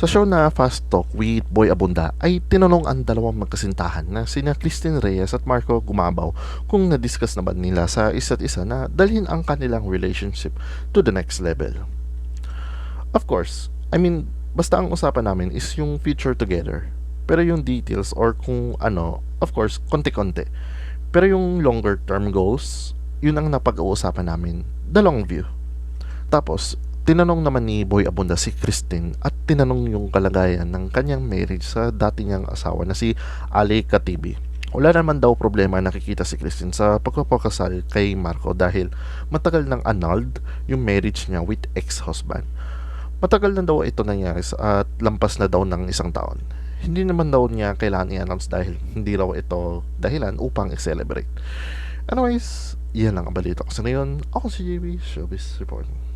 Sa show na Fast Talk with Boy Abunda ay tinanong ang dalawang magkasintahan na sina Christine Reyes at Marco Gumabaw kung na-discuss na ba nila sa isa't isa na dalhin ang kanilang relationship to the next level. Of course, basta ang usapan namin is yung future together. Pero yung details or kung ano, of course, konti-konti. Pero yung longer term goals, yun ang napag-uusapan namin, the long view. Tapos, tinanong naman ni Boy Abunda si Christine at tinanong yung kalagayan ng kanyang marriage sa dati niyang asawa na si Ali Katibi. Wala naman daw problema nakikita si Christine sa pagpapakasal kay Marco dahil matagal nang annulled yung marriage niya with ex-husband. Matagal na daw ito nangyari at lampas na daw ng isang taon. Hindi naman daw niya kailangan i-announce dahil hindi raw ito dahilan upang i-celebrate. Anyways, yan lang ang balita ko sa ngayon. Ako si JB, Showbiz Report.